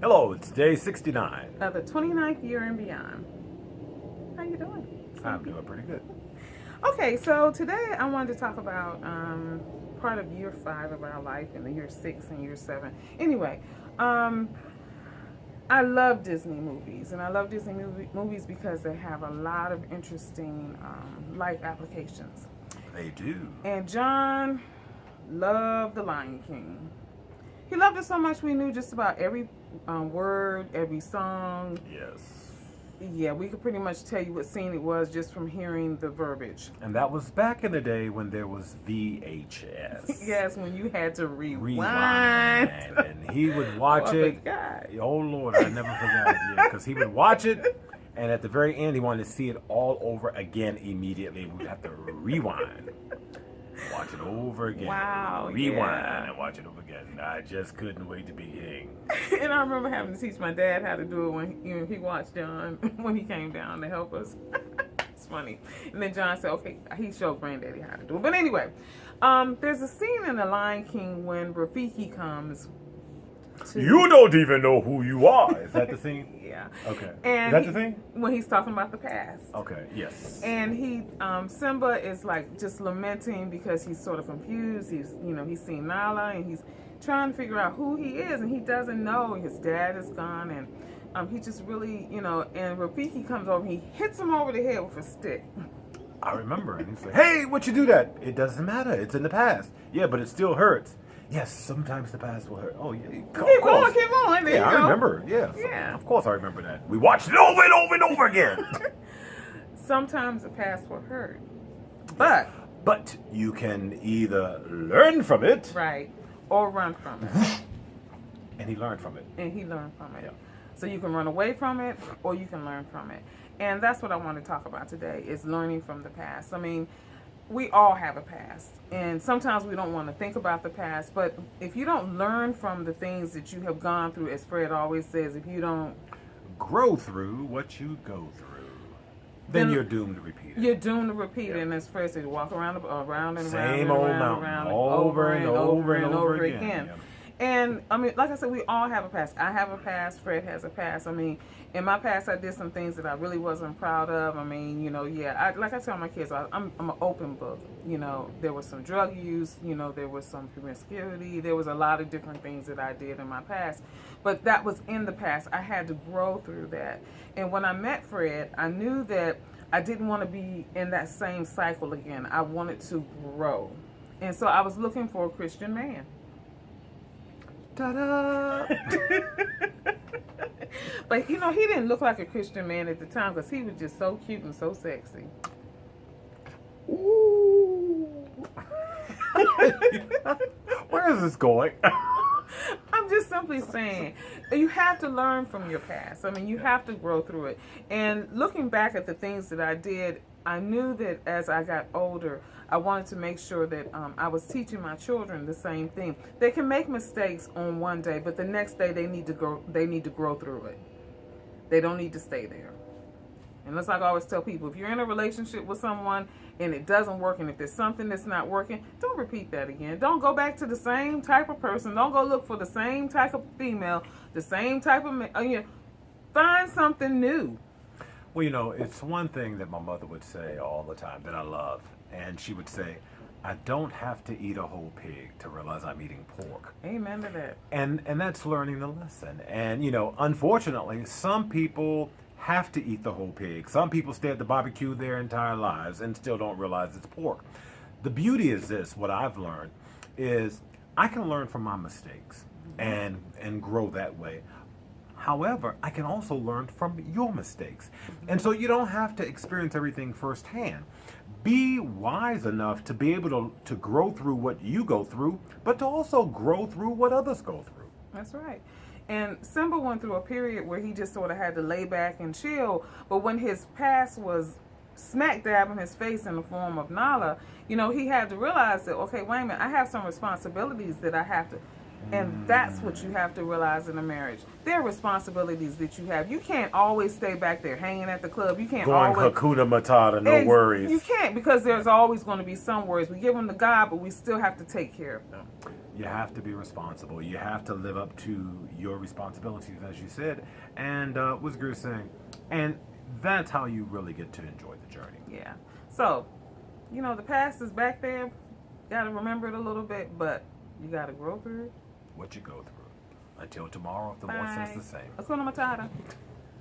Hello, it's day 69. Of the 29th year and beyond. How you doing? I'm doing pretty good. Okay, so today I wanted to talk about part of year 5 of our life and the year 6 and year 7. Anyway, I love Disney movies, and I love Disney movies because they have a lot of interesting life applications. They do. And John loved The Lion King. He loved it so much we knew just about every word, every song. Yes. Yeah, we could pretty much tell you what scene it was just from hearing the verbiage. And that was back in the day when there was VHS. Yes, when you had to rewind. And he would watch it. Oh, Lord, I never forgot. Yeah, because he would watch it, and at the very end, he wanted to see it all over again immediately. We'd have to rewind. Watch it over again. Wow. Rewind and watch it over again. I just couldn't wait to be king. And I remember having to teach my dad how to do it when he watched John when he came down to help us. It's funny. And then John said, okay, he showed Granddaddy how to do it. But anyway, there's a scene in The Lion King when Rafiki comes to... You don't even know who you are. Is that the scene? Yeah. Okay. And is that the thing? When he's talking about the past. Okay, yes. And he, Simba is like just lamenting because he's sort of confused. He's seen Nala and he's trying to figure out who he is, and he doesn't know. His dad is gone, and he just really, and Rafiki comes over and he hits him over the head with a stick. I remember, and he's like, hey, what you do that? It doesn't matter. It's in the past. Yeah, but it still hurts. Yes, sometimes the past will hurt. Oh, yeah. Keep going. There you go. I remember. Yeah. Yeah. Of course I remember that. We watched it over and over and over again. Sometimes the past will hurt. But you can either learn from it. Right. Or run from it. And he learned from it. Yeah. So you can run away from it or you can learn from it. And that's what I want to talk about today is learning from the past. I mean, we all have a past, and sometimes we don't want to think about the past, but if you don't learn from the things that you have gone through, as Fred always says, if you don't grow through what you go through, then you're doomed to repeat it. You're doomed to repeat it, and as Fred said, you walk around and around Same old mountain, over and over again. Yeah. And, I mean, like I said, we all have a past. I have a past. Fred has a past. I mean, in my past, I did some things that I really wasn't proud of. I mean, like I tell my kids, I'm an open book. There was some drug use. There was some promiscuity. There was a lot of different things that I did in my past. But that was in the past. I had to grow through that. And when I met Fred, I knew that I didn't want to be in that same cycle again. I wanted to grow. And so I was looking for a Christian man. Ta-da! But, he didn't look like a Christian man at the time because he was just so cute and so sexy. Ooh. Where is this going? I'm just simply saying, you have to learn from your past. I mean, you have to grow through it. And looking back at the things that I did, I knew that as I got older, I wanted to make sure that I was teaching my children the same thing. They can make mistakes on one day, but the next day they need to grow through it. They don't need to stay there. And that's like I always tell people, if you're in a relationship with someone and it doesn't work, and if there's something that's not working, don't repeat that again. Don't go back to the same type of person. Don't go look for the same type of female, the same type of find something new. Well, it's one thing that my mother would say all the time that I love. And she would say, I don't have to eat a whole pig to realize I'm eating pork. Amen to that. And that's learning the lesson. And, unfortunately, some people have to eat the whole pig. Some people stay at the barbecue their entire lives and still don't realize it's pork. The beauty is this, what I've learned, is I can learn from my mistakes and grow that way. However, I can also learn from your mistakes. And so you don't have to experience everything firsthand. Be wise enough to be able to grow through what you go through, but to also grow through what others go through. That's right. And Simba went through a period where he just sort of had to lay back and chill. But when his past was smack dab in his face in the form of Nala, he had to realize that, okay, wait a minute, I have some responsibilities that I have to... And that's what you have to realize in a marriage. There are responsibilities that you have. You can't always stay back there hanging at the club. You can't going always... Hakuna Matata, no worries. You can't, because there's always going to be some worries. We give them to God, but we still have to take care of them. You have to be responsible. You have to live up to your responsibilities, as you said. And was Greer saying, and that's how you really get to enjoy the journey. Yeah. So, the past is back there. Got to remember it a little bit, but you got to grow through it. What you go through. Until tomorrow, if the Lord says the same. Hakuna Matata.